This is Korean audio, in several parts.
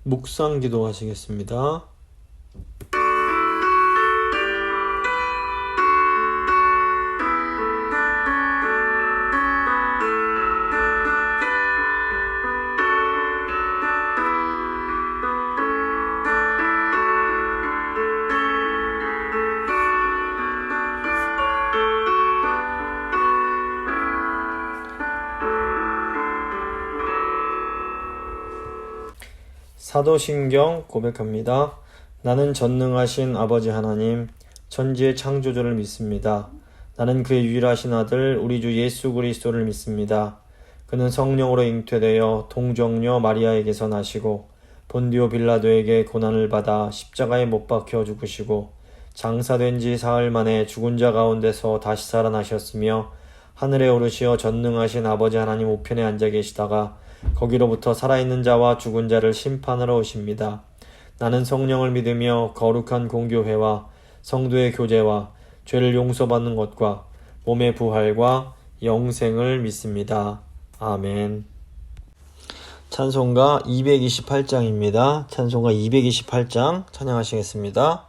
묵상 기도하시겠습니다. 사도신경 고백합니다. 나는 전능하신 아버지 하나님, 천지의 창조주를 믿습니다. 나는 그의 유일하신 아들 우리 주 예수 그리스도를 믿습니다. 그는 성령으로 잉태되어 동정녀 마리아에게서 나시고 본디오 빌라도에게 고난을 받아 십자가에 못 박혀 죽으시고 장사된 지 사흘 만에 죽은 자 가운데서 다시 살아나셨으며 하늘에 오르시어 전능하신 아버지 하나님 우편에 앉아 계시다가 거기로부터 살아있는 자와 죽은 자를 심판하러 오십니다. 나는 성령을 믿으며 거룩한 공교회와 성도의 교제와 죄를 용서받는 것과 몸의 부활과 영생을 믿습니다. 아멘. 찬송가 228장입니다. 찬송가 228장 찬양하시겠습니다.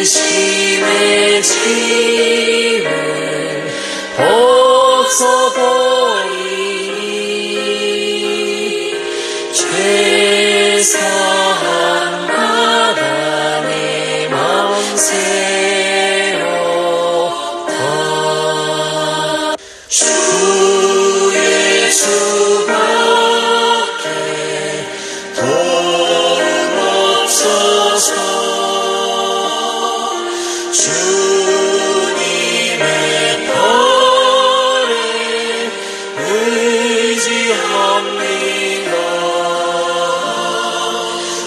근심의 짐을 벗어버리니 죄사한 바다 내 마음 새롭다. 주 예수밖에 도움 없어서 주님의 팔에 의지합니다.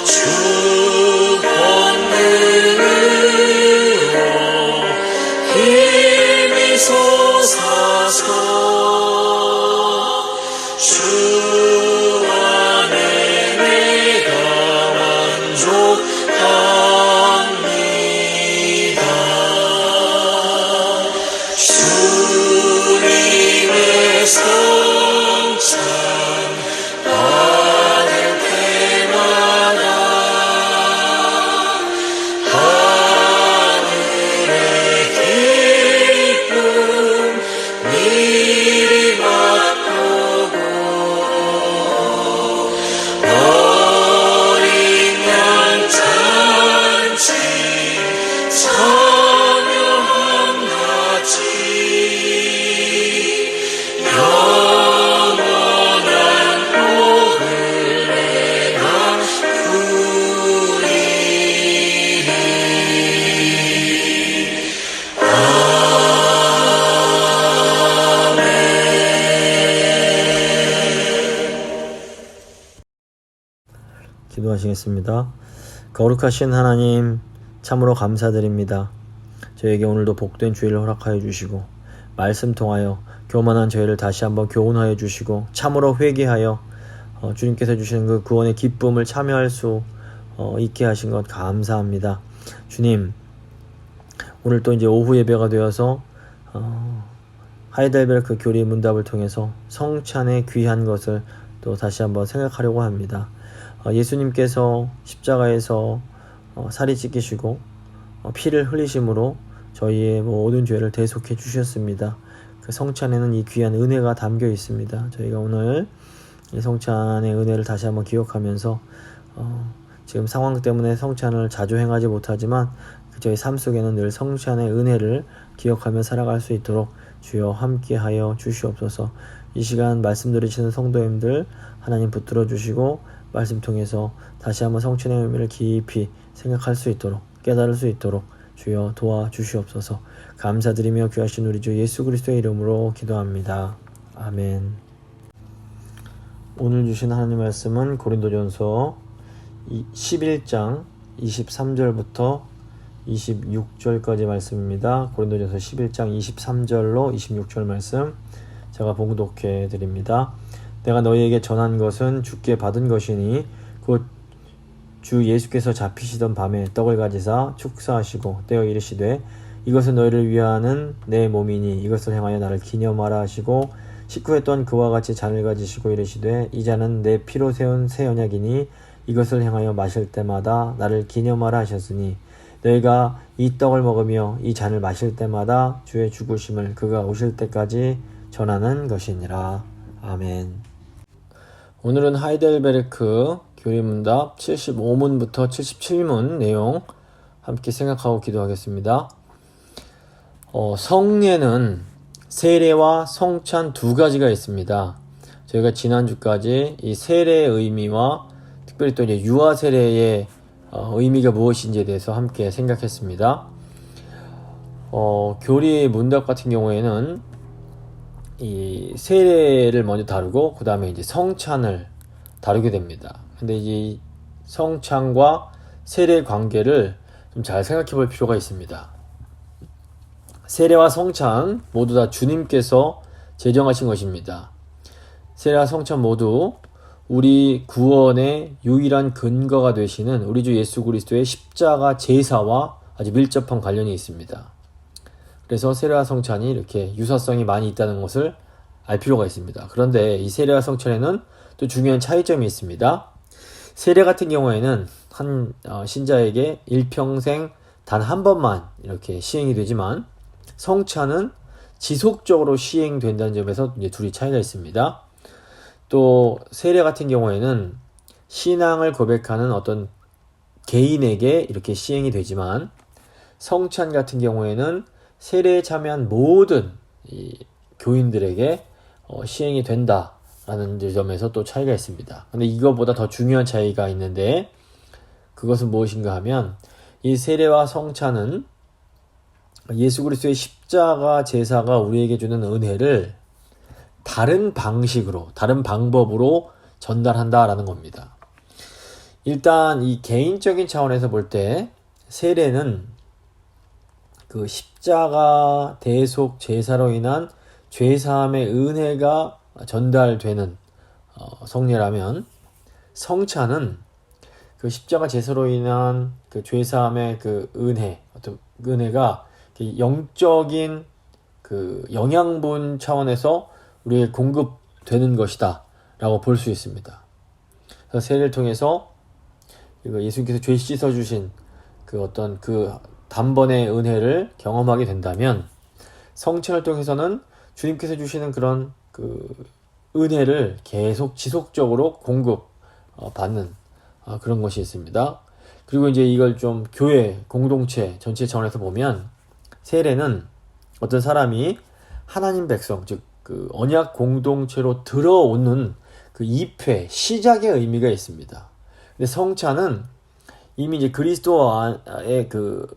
주 권능으로 힘이 솟아서 주 안에 내가 만족합니다. 주님의 성찬 받을 때마다 하늘의 기쁨 미리 맛보고 어린 양 잔치 참여함같이 영원한 복을 내가 누리리. 아멘. 기도하시겠습니다. 거룩하신 하나님, 참으로 감사드립니다. 저에게 오늘도 복된 주일을 허락하여 주시고 말씀 통하여 교만한 저희를 다시 한번 교훈하여 주시고 참으로 회개하여 주님께서 주시는 그 구원의 기쁨을 참여할 수 있게 하신 것 감사합니다. 주님, 오늘 또 이제 오후 예배가 되어서 하이델베르크 교리 문답을 통해서 성찬의 귀한 것을 또 다시 한번 생각하려고 합니다. 예수님께서 십자가에서 살이 찢기시고 피를 흘리심으로 저희의 모든 죄를 대속해 주셨습니다. 그 성찬에는 이 귀한 은혜가 담겨 있습니다. 저희가 오늘 이 성찬의 은혜를 다시 한번 기억하면서 지금 상황 때문에 성찬을 자주 행하지 못하지만 저희 삶 속에는 늘 성찬의 은혜를 기억하며 살아갈 수 있도록 주여 함께하여 주시옵소서. 이 시간 말씀 들으시는 성도님들 하나님 붙들어 주시고 말씀 통해서 다시 한번 성찬의 의미를 깊이 생각할 수 있도록 깨달을 수 있도록 주여 도와주시옵소서. 감사드리며 귀하신 우리 주 예수 그리스도의 이름으로 기도합니다. 아멘. 오늘 주신 하나님 말씀은 고린도전서 11장 23절부터 26절까지 말씀입니다. 고린도전서 11장 23절로 26절 말씀 제가 봉독해 드립니다. 내가 너희에게 전한 것은 주께 받은 것이니 곧 주 예수께서 잡히시던 밤에 떡을 가지사 축사하시고 떼어 이르시되 이것은 너희를 위하는 내 몸이니 이것을 행하여 나를 기념하라 하시고 식후에 또한 그와 같이 잔을 가지시고 이르시되 이 잔은 내 피로 세운 새 언약이니 이것을 행하여 마실 때마다 나를 기념하라 하셨으니 너희가 이 떡을 먹으며 이 잔을 마실 때마다 주의 죽으심을 그가 오실 때까지 전하는 것이니라. 아멘. 오늘은 하이델베르크 교리문답 75문부터 77문 내용 함께 생각하고 기도하겠습니다. 성례는 세례와 성찬 두 가지가 있습니다. 저희가 지난주까지 이 세례의 의미와 특별히 또 이제 유아 세례의 의미가 무엇인지에 대해서 함께 생각했습니다. 교리 문답 같은 경우에는 이 세례를 먼저 다루고 그 다음에 이제 성찬을 다루게 됩니다. 근데 이 성찬과 세례의 관계를 좀 잘 생각해 볼 필요가 있습니다. 세례와 성찬 모두 다 주님께서 제정하신 것입니다. 세례와 성찬 모두 우리 구원의 유일한 근거가 되시는 우리 주 예수 그리스도의 십자가 제사와 아주 밀접한 관련이 있습니다. 그래서 세례와 성찬이 이렇게 유사성이 많이 있다는 것을 알 필요가 있습니다. 그런데 이 세례와 성찬에는 또 중요한 차이점이 있습니다. 세례 같은 경우에는 한 신자에게 일평생 단 한 번만 이렇게 시행이 되지만 성찬은 지속적으로 시행된다는 점에서 이제 둘이 차이가 있습니다. 또 세례 같은 경우에는 신앙을 고백하는 어떤 개인에게 이렇게 시행이 되지만 성찬 같은 경우에는 세례에 참여한 모든 이 교인들에게 시행이 된다라는 점에서 또 차이가 있습니다. 근데 이거보다 더 중요한 차이가 있는데 그것은 무엇인가 하면 이 세례와 성찬은 예수 그리스도의 십자가 제사가 우리에게 주는 은혜를 다른 방식으로, 다른 방법으로 전달한다라는 겁니다. 일단 이 개인적인 차원에서 볼 때 세례는 그 십자가 대속 제사로 인한 죄사함의 은혜가 전달되는 성례라면 성찬은 그 십자가 제사로 인한 그 죄사함의 그 은혜, 어떤 은혜가 영적인 그 영양분 차원에서 우리에게 공급되는 것이다 라고 볼 수 있습니다. 그래서 세례를 통해서 예수님께서 죄 씻어주신 그 어떤 그 단번의 은혜를 경험하게 된다면 성찬을 통해서는 주님께서 주시는 그런 그 은혜를 계속 지속적으로 공급받는 그런 것이 있습니다. 그리고 이제 이걸 좀 교회 공동체 전체 차원에서 보면 세례는 어떤 사람이 하나님 백성 즉 그 언약 공동체로 들어오는 그 입회 시작의 의미가 있습니다. 근데 성찬은 이미 이제 그리스도의 그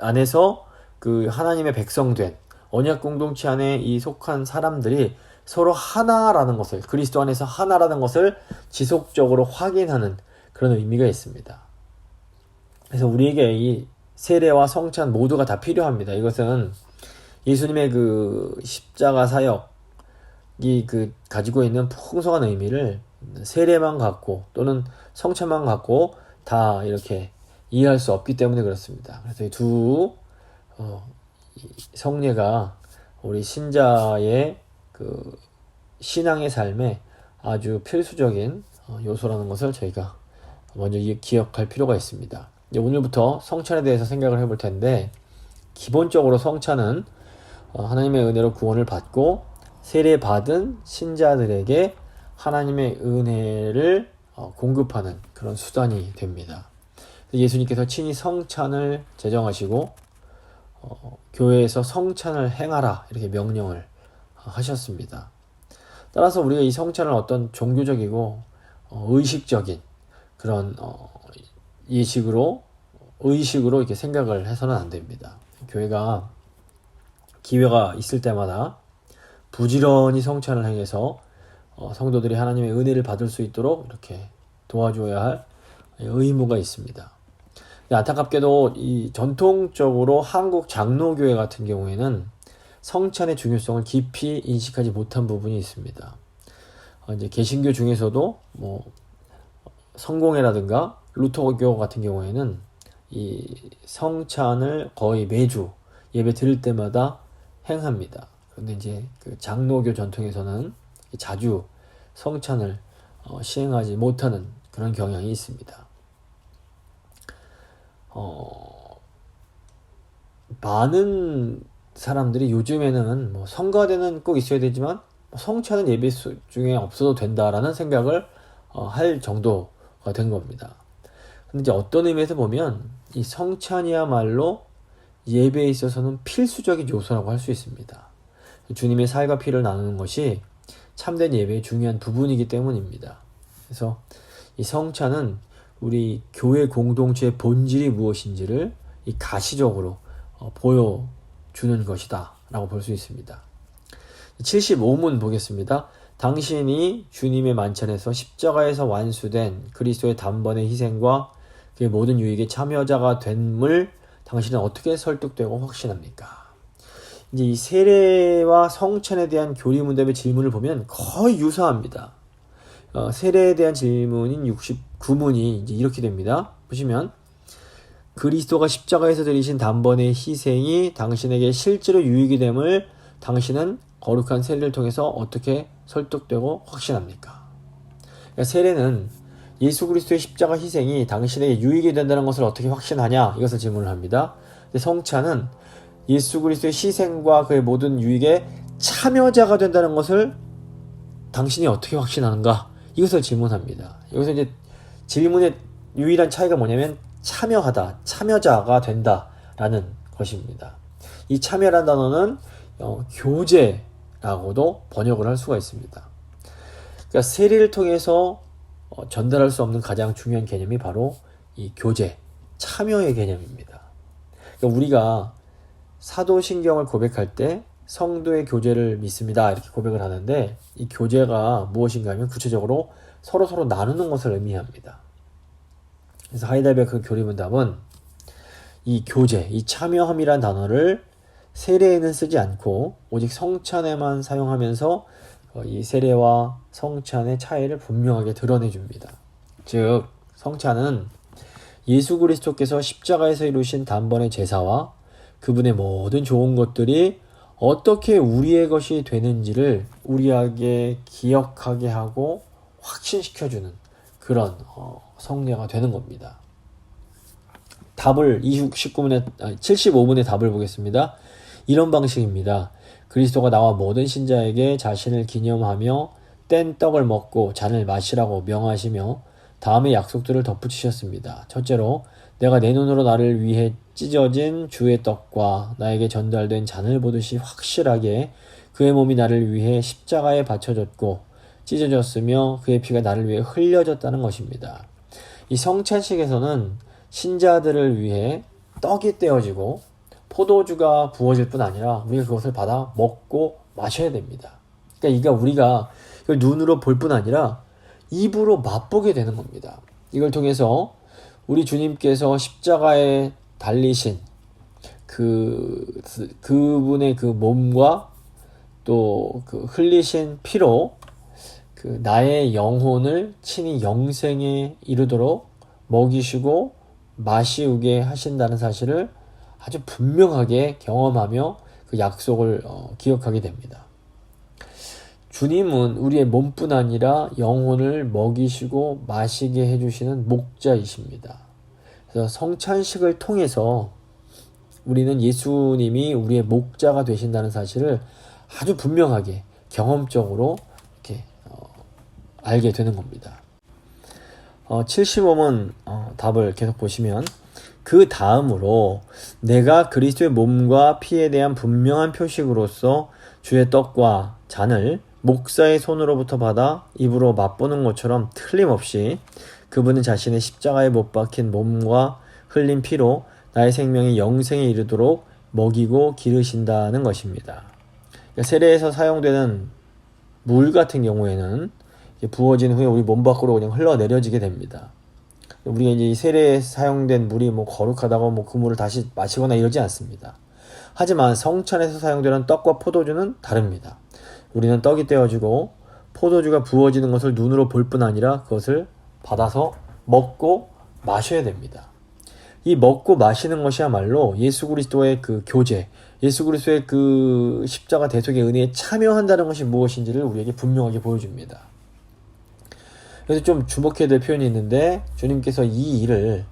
안에서 그 하나님의 백성된 언약 공동체 안에 이 속한 사람들이 서로 하나라는 것을 그리스도 안에서 하나라는 것을 지속적으로 확인하는 그런 의미가 있습니다. 그래서 우리에게 이 세례와 성찬 모두가 다 필요합니다. 이것은 예수님의 그 십자가 사역이 가지고 있는 풍성한 의미를 세례만 갖고 또는 성찬만 갖고 다 이렇게 이해할 수 없기 때문에 그렇습니다. 그래서 이 두 성례가 우리 신자의 그 신앙의 삶에 아주 필수적인 요소라는 것을 저희가 먼저 기억할 필요가 있습니다. 이제 오늘부터 성찬에 대해서 생각을 해볼 텐데, 기본적으로 성찬은 하나님의 은혜로 구원을 받고 세례받은 신자들에게 하나님의 은혜를 공급하는 그런 수단이 됩니다. 예수님께서 친히 성찬을 제정하시고 교회에서 성찬을 행하라 이렇게 명령을 하셨습니다. 따라서 우리가 이 성찬을 어떤 종교적이고 의식적인 그런 의식으로 이렇게 생각을 해서는 안 됩니다. 교회가 기회가 있을 때마다 부지런히 성찬을 행해서 성도들이 하나님의 은혜를 받을 수 있도록 이렇게 도와줘야 할 의무가 있습니다. 안타깝게도 이 전통적으로 한국 장로교회 같은 경우에는 성찬의 중요성을 깊이 인식하지 못한 부분이 있습니다. 이제 개신교 중에서도 뭐 성공회라든가 루터교 같은 경우에는 이 성찬을 거의 매주 예배 드릴 때마다 행합니다. 그런데 이제 그 장로교 전통에서는 자주 성찬을 시행하지 못하는 그런 경향이 있습니다. 많은 사람들이 요즘에는 뭐 성가대는 꼭 있어야 되지만 성찬은 예배 중에 없어도 된다라는 생각을 할 정도가 된 겁니다. 근데 이제 어떤 의미에서 보면 이 성찬이야말로 예배에 있어서는 필수적인 요소라고 할 수 있습니다. 주님의 살과 피를 나누는 것이 참된 예배의 중요한 부분이기 때문입니다. 그래서 이 성찬은 우리 교회 공동체의 본질이 무엇인지를 이 가시적으로 보여주는 것이다 라고 볼 수 있습니다. 75문 보겠습니다. 당신이 주님의 만찬에서 십자가에서 완수된 그리스도의 단번의 희생과 그의 모든 유익에 참여자가 됨을 당신은 어떻게 설득되고 확신합니까? 이제 이 세례와 성찬에 대한 교리문답의 질문을 보면 거의 유사합니다. 세례에 대한 질문인 69문이 이제 이렇게 됩니다. 보시면 그리스도가 십자가에서 드리신 단번의 희생이 당신에게 실제로 유익이 됨을 당신은 거룩한 세례를 통해서 어떻게 설득되고 확신합니까? 그러니까 세례는 예수 그리스도의 십자가 희생이 당신에게 유익이 된다는 것을 어떻게 확신하냐? 이것을 질문을 합니다. 근데 성찬은 예수 그리스도의 희생과 그의 모든 유익에 참여자가 된다는 것을 당신이 어떻게 확신하는가? 이것을 질문합니다. 여기서 이제 질문의 유일한 차이가 뭐냐면 참여하다, 참여자가 된다라는 것입니다. 이 참여라는 단어는 교제라고도 번역을 할 수가 있습니다. 그러니까 세례를 통해서 전달할 수 없는 가장 중요한 개념이 바로 이 교제, 참여의 개념입니다. 그러니까 우리가 사도신경을 고백할 때 성도의 교제를 믿습니다 이렇게 고백을 하는데, 이 교제가 무엇인가 하면 구체적으로 서로 나누는 것을 의미합니다. 그래서 하이델베르크 교리문답은 이 교제, 이 참여함이란 단어를 세례에는 쓰지 않고 오직 성찬에만 사용하면서 이 세례와 성찬의 차이를 분명하게 드러내줍니다. 즉 성찬은 예수 그리스도께서 십자가에서 이루신 단번의 제사와 그분의 모든 좋은 것들이 어떻게 우리의 것이 되는지를 우리에게 기억하게 하고 확신시켜주는 그런 성례가 되는 겁니다. 답을 75문의 답을 보겠습니다. 이런 방식입니다. 그리스도가 나와 모든 신자에게 자신을 기념하며 뗀 떡을 먹고 잔을 마시라고 명하시며 다음의 약속들을 덧붙이셨습니다. 첫째로 내가 내 눈으로 나를 위해 찢어진 주의 떡과 나에게 전달된 잔을 보듯이 확실하게 그의 몸이 나를 위해 십자가에 바쳐졌고 찢어졌으며 그의 피가 나를 위해 흘려졌다는 것입니다. 이 성찬식에서는 신자들을 위해 떡이 떼어지고 포도주가 부어질 뿐 아니라 우리가 그것을 받아 먹고 마셔야 됩니다. 그러니까 우리가 이걸 눈으로 볼 뿐 아니라 입으로 맛보게 되는 겁니다. 이걸 통해서 우리 주님께서 십자가에 달리신 그분의 그 몸과 또 그 흘리신 피로 그 나의 영혼을 친히 영생에 이르도록 먹이시고 마시우게 하신다는 사실을 아주 분명하게 경험하며 그 약속을 기억하게 됩니다. 주님은 우리의 몸뿐 아니라 영혼을 먹이시고 마시게 해주시는 목자이십니다. 그래서 성찬식을 통해서 우리는 예수님이 우리의 목자가 되신다는 사실을 아주 분명하게 경험적으로 이렇게 알게 되는 겁니다. 75번 답을 계속 보시면 그 다음으로 내가 그리스도의 몸과 피에 대한 분명한 표식으로서 주의 떡과 잔을 목사의 손으로부터 받아 입으로 맛보는 것처럼 틀림없이 그분은 자신의 십자가에 못 박힌 몸과 흘린 피로 나의 생명이 영생에 이르도록 먹이고 기르신다는 것입니다. 세례에서 사용되는 물 같은 경우에는 부어진 후에 우리 몸 밖으로 그냥 흘러내려지게 됩니다. 우리가 이제 이 세례에 사용된 물이 거룩하다고 그 물을 다시 마시거나 이러지 않습니다. 하지만 성찬에서 사용되는 떡과 포도주는 다릅니다. 우리는 떡이 떼어지고 포도주가 부어지는 것을 눈으로 볼 뿐 아니라 그것을 받아서 먹고 마셔야 됩니다. 이 먹고 마시는 것이야말로 예수 그리스도의 그 교제, 예수 그리스도의 그 십자가 대속의 은혜에 참여한다는 것이 무엇인지를 우리에게 분명하게 보여줍니다. 그래서 좀 주목해야 될 표현이 있는데 주님께서 이 일을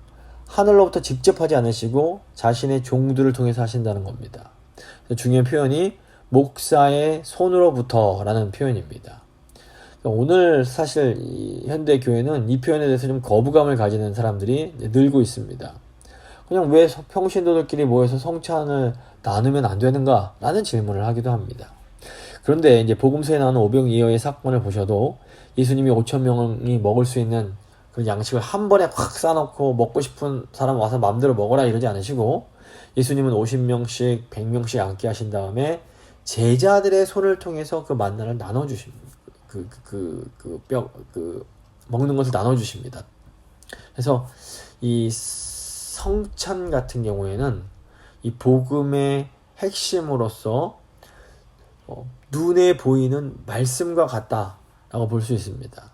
하늘로부터 직접 하지 않으시고 자신의 종들을 통해서 하신다는 겁니다. 중요한 표현이 목사의 손으로부터 라는 표현입니다. 오늘 사실 이 현대 교회는 이 표현에 대해서 좀 거부감을 가지는 사람들이 늘고 있습니다. 그냥 왜 평신도들끼리 모여서 성찬을 나누면 안 되는가? 라는 질문을 하기도 합니다. 그런데 이제 복음서에 나오는 오병이어의 사건을 보셔도 예수님이 5,000명이 먹을 수 있는 그런 양식을 한 번에 확 싸놓고 먹고 싶은 사람 와서 마음대로 먹어라 이러지 않으시고 예수님은 50명씩 100명씩 앉게 하신 다음에 제자들의 손을 통해서 그 만나를 나눠주십니다. 먹는 것을 나눠주십니다. 그래서 이 성찬 같은 경우에는 이 복음의 핵심으로서 눈에 보이는 말씀과 같다라고 볼 수 있습니다.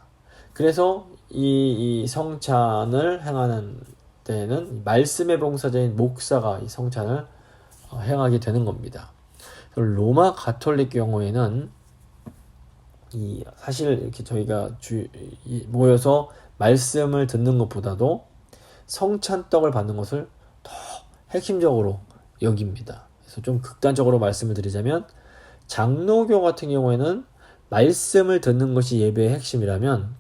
그래서 이 성찬을 행하는 때는 말씀의 봉사자인 목사가 이 성찬을 행하게 되는 겁니다. 로마 가톨릭 경우에는 사실 이렇게 저희가 모여서 말씀을 듣는 것보다도 성찬떡을 받는 것을 더 핵심적으로 여깁니다. 그래서 좀 극단적으로 말씀을 드리자면 장로교 같은 경우에는 말씀을 듣는 것이 예배의 핵심이라면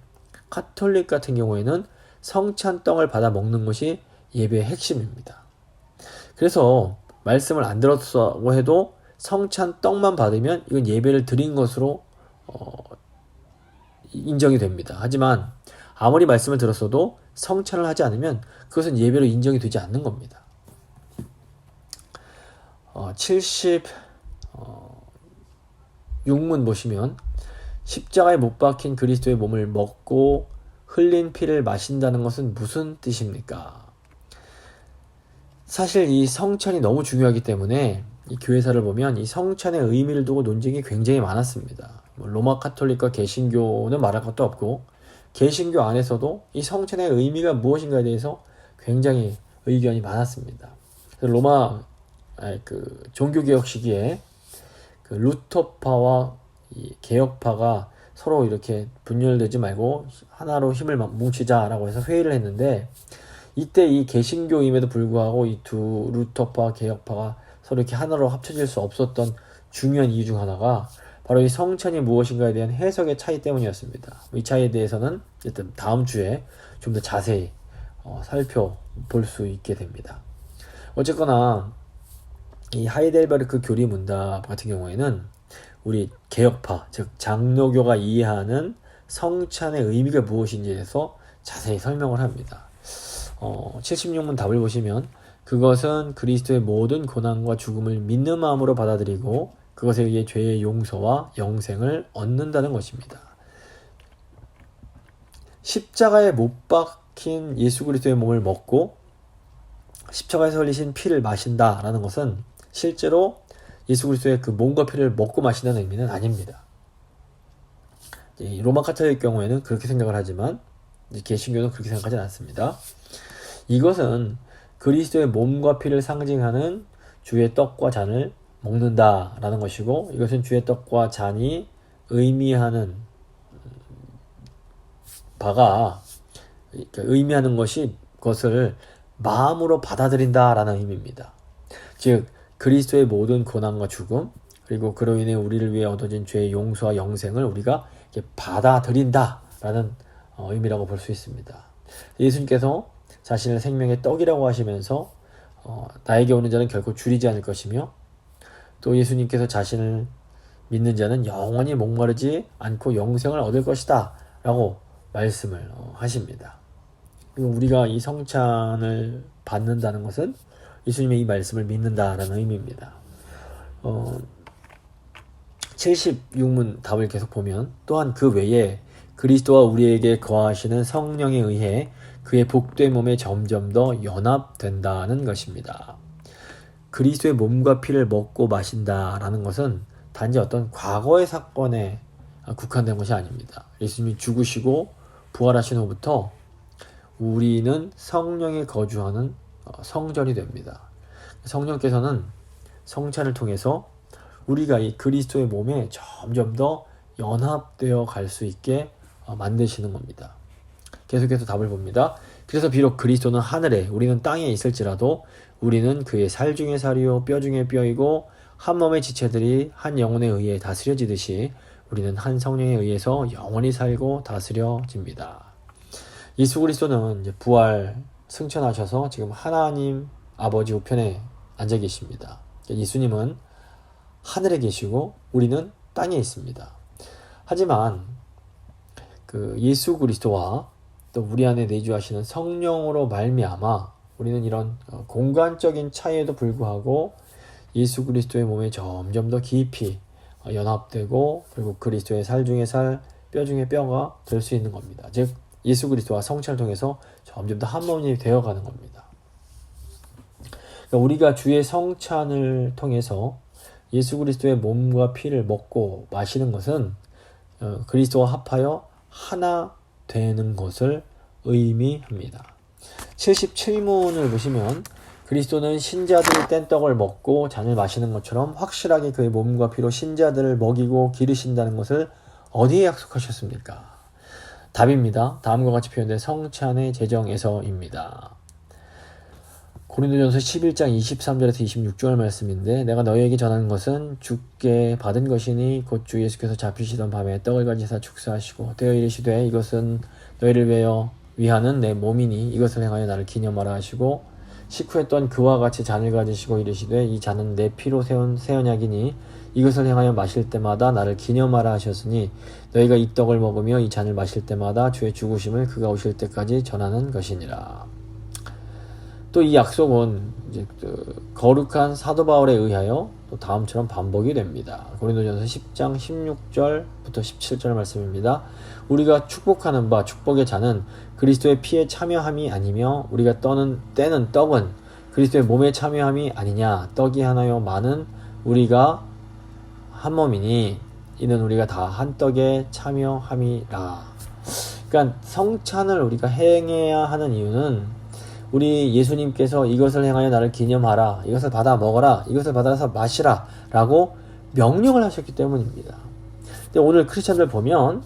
가톨릭 같은 경우에는 성찬떡을 받아 먹는 것이 예배의 핵심입니다. 그래서 말씀을 안 들었다고 해도 성찬떡만 받으면 이건 예배를 드린 것으로 인정이 됩니다. 하지만 아무리 말씀을 들었어도 성찬을 하지 않으면 그것은 예배로 인정이 되지 않는 겁니다. 76문 보시면 십자가에 못 박힌 그리스도의 몸을 먹고 흘린 피를 마신다는 것은 무슨 뜻입니까? 사실 이 성찬이 너무 중요하기 때문에 이 교회사를 보면 이 성찬의 의미를 두고 논쟁이 굉장히 많았습니다. 로마 카톨릭과 개신교는 말할 것도 없고 개신교 안에서도 이 성찬의 의미가 무엇인가에 대해서 굉장히 의견이 많았습니다. 로마 종교개혁 시기에 그 루터파와 이 개혁파가 서로 이렇게 분열되지 말고 하나로 힘을 뭉치자라고 해서 회의를 했는데 이때 이 개신교임에도 불구하고 이 두 루터파 개혁파가 서로 이렇게 하나로 합쳐질 수 없었던 중요한 이유 중 하나가 바로 이 성찬이 무엇인가에 대한 해석의 차이 때문이었습니다. 이 차이에 대해서는 일단 다음 주에 좀 더 자세히 살펴볼 수 있게 됩니다. 어쨌거나 이 하이델베르크 교리 문답 같은 경우에는 우리 개혁파, 즉 장로교가 이해하는 성찬의 의미가 무엇인지에 대해서 자세히 설명을 합니다. 76문 답을 보시면 그것은 그리스도의 모든 고난과 죽음을 믿는 마음으로 받아들이고 그것에 의해 죄의 용서와 영생을 얻는다는 것입니다. 십자가에 못 박힌 예수 그리스도의 몸을 먹고 십자가에서 흘리신 피를 마신다라는 것은 실제로 예수 그리스도의 그 몸과 피를 먹고 마신다는 의미는 아닙니다. 로마 카톨릭 경우에는 그렇게 생각을 하지만 개신교는 그렇게 생각하지 않습니다. 이것은 그리스도의 몸과 피를 상징하는 주의 떡과 잔을 먹는다라는 것이고, 이것은 주의 떡과 잔이 의미하는 바가, 의미하는 것을 마음으로 받아들인다라는 의미입니다. 즉 그리스도의 모든 고난과 죽음, 그리고 그로 인해 우리를 위해 얻어진 죄의 용서와 영생을 우리가 받아들인다라는 의미라고 볼 수 있습니다. 예수님께서 자신을 생명의 떡이라고 하시면서 나에게 오는 자는 결코 줄이지 않을 것이며, 또 예수님께서 자신을 믿는 자는 영원히 목마르지 않고 영생을 얻을 것이다 라고 말씀을 하십니다. 그리고 우리가 이 성찬을 받는다는 것은 예수님의 이 말씀을 믿는다라는 의미입니다. 76문 답을 계속 보면, 또한 그 외에 그리스도와 우리에게 거하시는 성령에 의해 그의 복된 몸에 점점 더 연합된다는 것입니다. 그리스도의 몸과 피를 먹고 마신다라는 것은 단지 어떤 과거의 사건에 국한된 것이 아닙니다. 예수님이 죽으시고 부활하신 후부터 우리는 성령이 거주하는 성전이 됩니다. 성령께서는 성찬을 통해서 우리가 이 그리스도의 몸에 점점 더 연합되어 갈 수 있게 만드시는 겁니다. 계속해서 답을 봅니다. 그래서 비록 그리스도는 하늘에, 우리는 땅에 있을지라도 우리는 그의 살 중에 살이요 뼈 중에 뼈이고 한 몸의 지체들이 한 영혼에 의해 다스려지듯이 우리는 한 성령에 의해서 영원히 살고 다스려집니다. 예수 그리스도는 이제 부활 승천하셔서 지금 하나님 아버지 우편에 앉아 계십니다. 예수님은 하늘에 계시고 우리는 땅에 있습니다. 하지만 그 예수 그리스도와 또 우리 안에 내주하시는 성령으로 말미암아 우리는 이런 공간적인 차이에도 불구하고 예수 그리스도의 몸에 점점 더 깊이 연합되고, 그리고 그리스도의 살 중에 살, 뼈 중에 뼈가 될 수 있는 겁니다. 즉 예수 그리스도와 성찬을 통해서 점점 더 한 몸이 되어가는 겁니다. 그러니까 우리가 주의 성찬을 통해서 예수 그리스도의 몸과 피를 먹고 마시는 것은 그리스도와 합하여 하나 되는 것을 의미합니다. 77문을 보시면, 그리스도는 신자들이 뗀 떡을 먹고 잔을 마시는 것처럼 확실하게 그의 몸과 피로 신자들을 먹이고 기르신다는 것을 어디에 약속하셨습니까? 답입니다. 다음과 같이 표현된 성찬의 제정에서입니다. 고린도전서 11장 23절에서 26절 말씀인데, 내가 너희에게 전하는 것은 주께 받은 것이니 곧 주 예수께서 잡히시던 밤에 떡을 가지사 축사하시고 떼어 이르시되 이것은 너희를 위하는 내 몸이니 이것을 행하여 나를 기념하라 하시고, 식후에 그와 같이 잔을 가지시고 이르시되 이 잔은 내 피로 세운 새 언약이니 이것을 행하여 마실 때마다 나를 기념하라 하셨으니 너희가 이 떡을 먹으며 이 잔을 마실 때마다 주의 죽으심을 그가 오실 때까지 전하는 것이니라. 또 이 약속은 이제 거룩한 사도 바울에 의하여 또 다음처럼 반복이 됩니다. 고린도전서 10장 16절부터 17절 말씀입니다. 우리가 축복하는 바 축복의 잔은 그리스도의 피에 참여함이 아니며 우리가 떼는 떡은 그리스도의 몸에 참여함이 아니냐. 떡이 하나요 많은 우리가 한 몸이니 이는 우리가 다 한 떡에 참여함이라. 그러니까 성찬을 우리가 행해야 하는 이유는 우리 예수님께서 이것을 행하여 나를 기념하라, 이것을 받아 먹어라, 이것을 받아서 마시라 라고 명령을 하셨기 때문입니다. 근데 오늘 크리스찬들 보면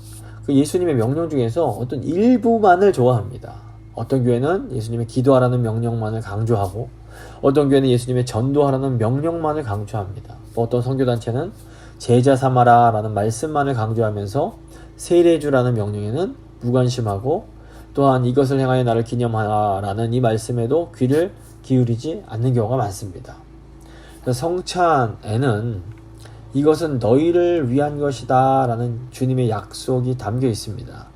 그 예수님의 명령 중에서 어떤 일부만을 좋아합니다. 어떤 교회는 예수님의 기도하라는 명령만을 강조하고, 어떤 교회는 예수님의 전도하라는 명령만을 강조합니다. 어떤 선교단체는 제자 삼아라 라는 말씀만을 강조하면서 세례주라는 명령에는 무관심하고, 또한 이것을 행하여 나를 기념하라 라는 이 말씀에도 귀를 기울이지 않는 경우가 많습니다. 성찬에는 이것은 너희를 위한 것이다 라는 주님의 약속이 담겨 있습니다.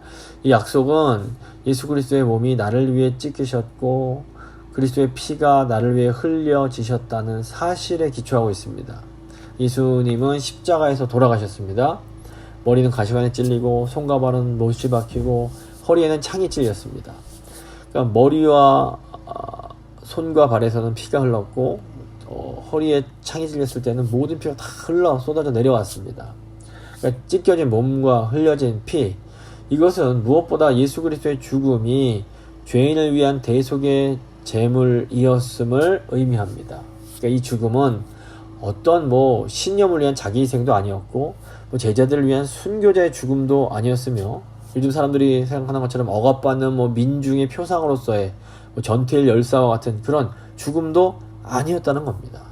이 약속은 예수 그리스도의 몸이 나를 위해 찢기셨고 그리스도의 피가 나를 위해 흘려지셨다는 사실에 기초하고 있습니다. 예수님은 십자가에서 돌아가셨습니다. 머리는 가시관에 찔리고 손과 발은 못이 박히고 허리에는 창이 찔렸습니다. 그러니까 머리와 손과 발에서는 피가 흘렀고 허리에 창이 찔렸을 때는 모든 피가 다 흘러 쏟아져 내려왔습니다. 그러니까 찢겨진 몸과 흘려진 피, 이것은 무엇보다 예수 그리스도의 죽음이 죄인을 위한 대속의 제물이었음을 의미합니다. 그러니까 이 죽음은 어떤 신념을 위한 자기 희생도 아니었고 제자들을 위한 순교자의 죽음도 아니었으며 요즘 사람들이 생각하는 것처럼 억압받는 민중의 표상으로서의 전투의 열사와 같은 그런 죽음도 아니었다는 겁니다.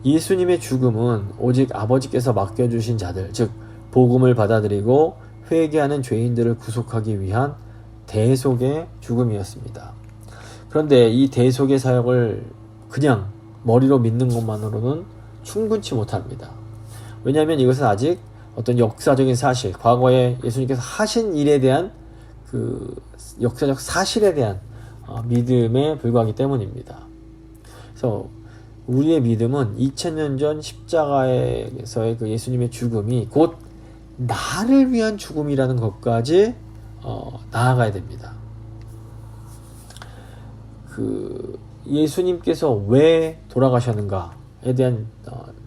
예수님의 죽음은 오직 아버지께서 맡겨주신 자들, 즉 복음을 받아들이고 회개하는 죄인들을 구속하기 위한 대속의 죽음이었습니다. 그런데 이 대속의 사역을 그냥 머리로 믿는 것만으로는 충분치 못합니다. 왜냐하면 이것은 아직 어떤 역사적인 사실, 과거에 예수님께서 하신 일에 대한 그 역사적 사실에 대한 믿음에 불과하기 때문입니다. 그래서 우리의 믿음은 2000년 전 십자가에서의 그 예수님의 죽음이 곧 나를 위한 죽음이라는 것까지 나아가야 됩니다. 그 예수님께서 왜 돌아가셨는가에 대한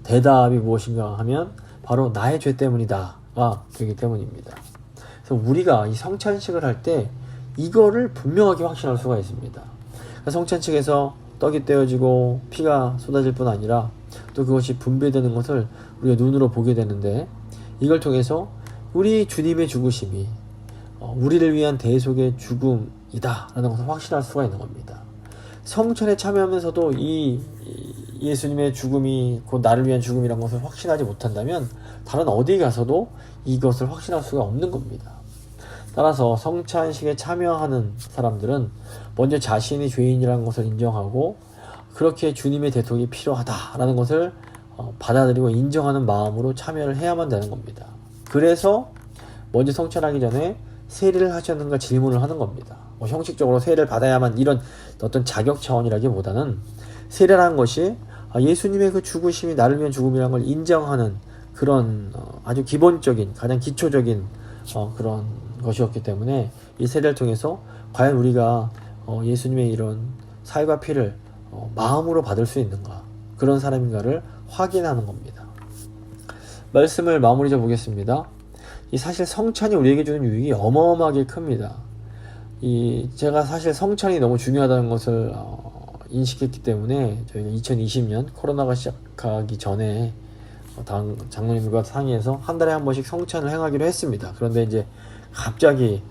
대답이 무엇인가 하면 바로 나의 죄 때문이다가 되기 때문입니다. 그래서 우리가 이 성찬식을 할 때 이거를 분명하게 확신할 수가 있습니다. 성찬식에서 떡이 떼어지고 피가 쏟아질 뿐 아니라 또 그것이 분배되는 것을 우리가 눈으로 보게 되는데, 이걸 통해서 우리 주님의 죽으심이 우리를 위한 대속의 죽음이다 라는 것을 확신할 수가 있는 겁니다. 성찬에 참여하면서도 이 예수님의 죽음이 곧 나를 위한 죽음이라는 것을 확신하지 못한다면 다른 어디 가서도 이것을 확신할 수가 없는 겁니다. 따라서 성찬식에 참여하는 사람들은 먼저 자신이 죄인이라는 것을 인정하고 그렇게 주님의 대속이 필요하다라는 것을 받아들이고 인정하는 마음으로 참여를 해야만 되는 겁니다. 그래서 먼저 성찬하기 전에 세례를 하셨는가 질문을 하는 겁니다. 형식적으로 세례를 받아야만 이런 어떤 자격 차원이라기보다는 세례라는 것이 예수님의 그 죽으심이 나를 위한 죽음이라는 걸 인정하는 그런 아주 기본적인 가장 기초적인 그런 것이었기 때문에 이 세례를 통해서 과연 우리가 예수님의 이런 살과 피를 마음으로 받을 수 있는가, 그런 사람인가를 확인하는 겁니다. 말씀을 마무리 져보겠습니다. 이 사실 성찬이 우리에게 주는 유익이 어마어마하게 큽니다. 제가 사실 성찬이 너무 중요하다는 것을 인식했기 때문에 저희가 2020년 코로나가 시작하기 전에 장로님과 상의해서 한 달에 한 번씩 성찬을 행하기로 했습니다. 그런데 이제 갑자기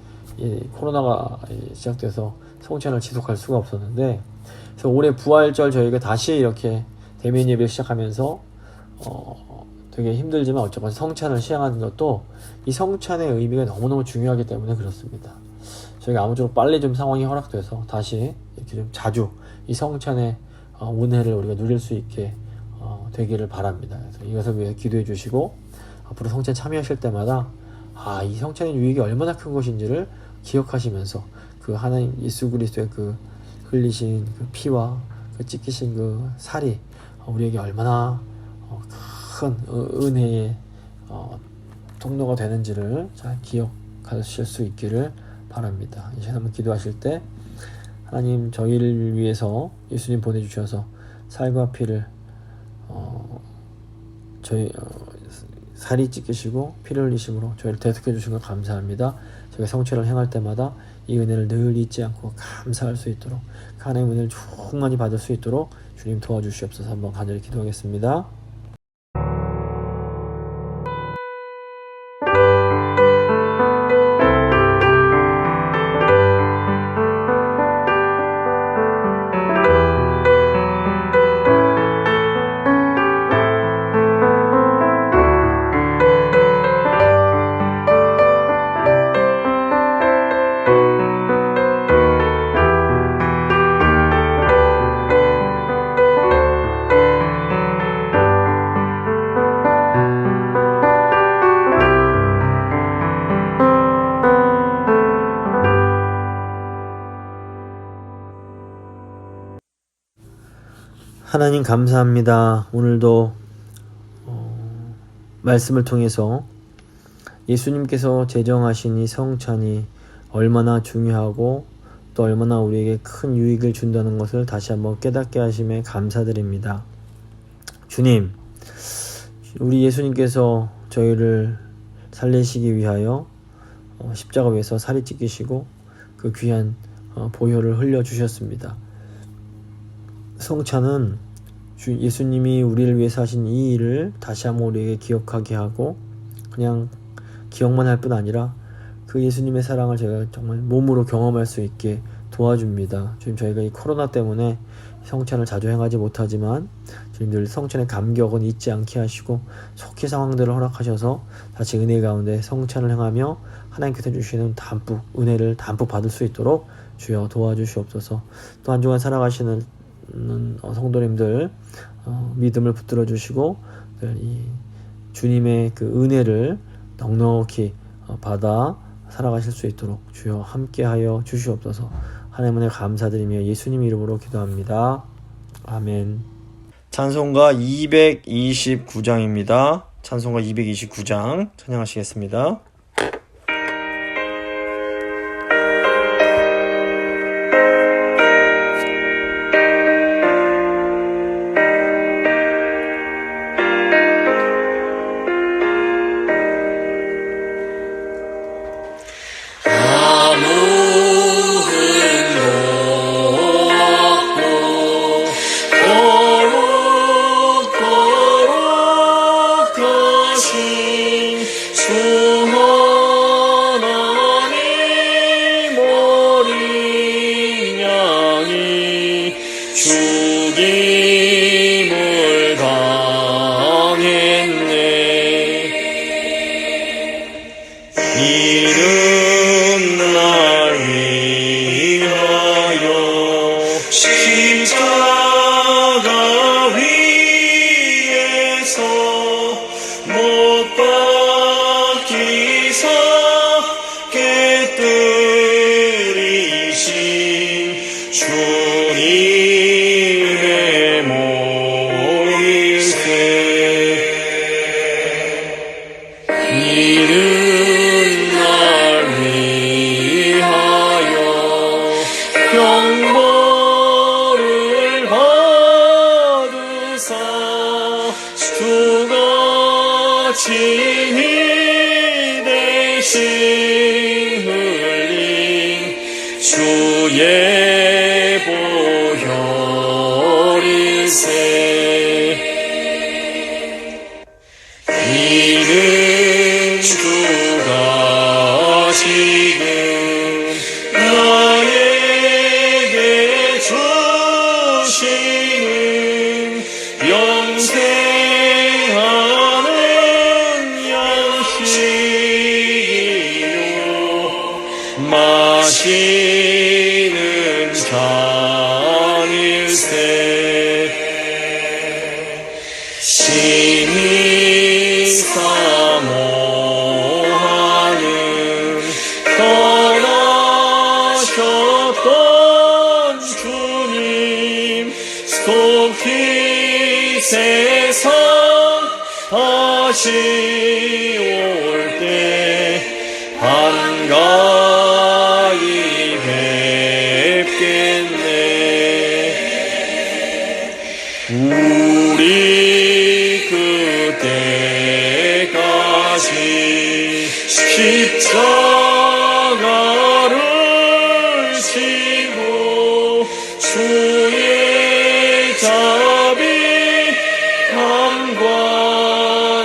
코로나가 시작돼서 성찬을 지속할 수가 없었는데, 그래서 올해 부활절 저희가 다시 이렇게 대면 예배를 시작하면서 되게 힘들지만 어쨌건 성찬을 시행하는 것도 이 성찬의 의미가 너무너무 중요하기 때문에 그렇습니다. 저희가 아무쪼록 빨리 좀 상황이 허락돼서 다시 이렇게 좀 자주 이 성찬의 은혜를 우리가 누릴 수 있게 되기를 바랍니다. 그래서 이것을 위해 기도해 주시고 앞으로 성찬 참여하실 때마다 이 성찬의 유익이 얼마나 큰 것인지를 기억하시면서 그 하나님 예수 그리스도의 그 흘리신 그 피와 그 찢기신 그 살이 우리에게 얼마나 큰 은혜의 통로가 되는지를 잘 기억하실 수 있기를 바랍니다. 이제 한번 기도하실 때 하나님, 저희를 위해서 예수님 보내주셔서 살과 피를 살이 찢기시고 피를 흘리심으로 저희를 대속해 주신 걸 감사합니다. 저희가 성찬을 행할 때마다 이 은혜를 늘 잊지 않고 감사할 수 있도록, 그 하나님의 은혜를 충만히 받을 수 있도록 주님 도와주시옵소서. 한번 간절히 기도하겠습니다. 하나님 감사합니다. 오늘도 말씀을 통해서 예수님께서 제정하신 이 성찬이 얼마나 중요하고 또 얼마나 우리에게 큰 유익을 준다는 것을 다시 한번 깨닫게 하심에 감사드립니다. 주님, 우리 예수님께서 저희를 살리시기 위하여 십자가 위에서 살이 찢기시고 그 귀한 보혈을 흘려주셨습니다. 성찬은 예수님이 우리를 위해서 하신 이 일을 다시 한번 우리에게 기억하게 하고 그냥 기억만 할 뿐 아니라 그 예수님의 사랑을 제가 정말 몸으로 경험할 수 있게 도와줍니다. 지금 저희가 이 코로나 때문에 성찬을 자주 행하지 못하지만 지금 늘 성찬의 감격은 잊지 않게 하시고 속히 상황들을 허락하셔서 다시 은혜 가운데 성찬을 행하며 하나님께서 주시는 은혜를 담뿍 받을 수 있도록 주여 도와주시옵소서. 또 한 주간 살아가시는 성도님들 믿음을 붙들어 주시고 이 주님의 그 은혜를 넉넉히 받아 살아가실 수 있도록 주여 함께하여 주시옵소서. 하나님 은혜 감사드리며 예수님 이름으로 기도합니다. 아멘. 찬송가 229장입니다. 찬송가 229장 찬양하시겠습니다. 죽임을 당했네. 이른 날 위하여 십자가 위에서 못 박히사 깨뜨리신 주님의 몸일세. 이른 날 위하여 형벌을 받으사 주가 친히 대신 흘린 주의 보혈일세. 이는 주가 지금 나에게 주시는 영생하는 양식이요 마시는 잔일세. 심히 사모하는 떠나셨던 주님 속히 세상 다시 올 때 반가이 뵙겠네. 우리 그때까지 십자가를 지고 주의 자비함과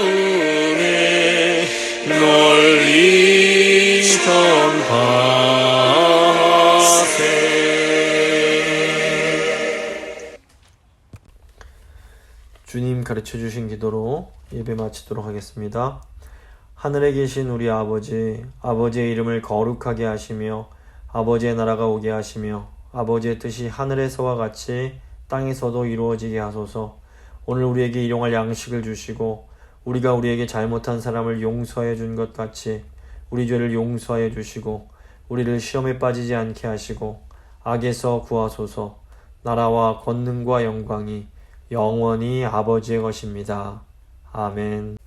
은혜 널리 전파하세. 주님 가르쳐 주신 기도로 예배 마치도록 하겠습니다. 하늘에 계신 우리 아버지, 아버지의 이름을 거룩하게 하시며 아버지의 나라가 오게 하시며 아버지의 뜻이 하늘에서와 같이 땅에서도 이루어지게 하소서. 오늘 우리에게 일용할 양식을 주시고 우리가 우리에게 잘못한 사람을 용서해 준 것 같이 우리 죄를 용서해 주시고 우리를 시험에 빠지지 않게 하시고 악에서 구하소서. 나라와 권능과 영광이 영원히 아버지의 것입니다. 아멘.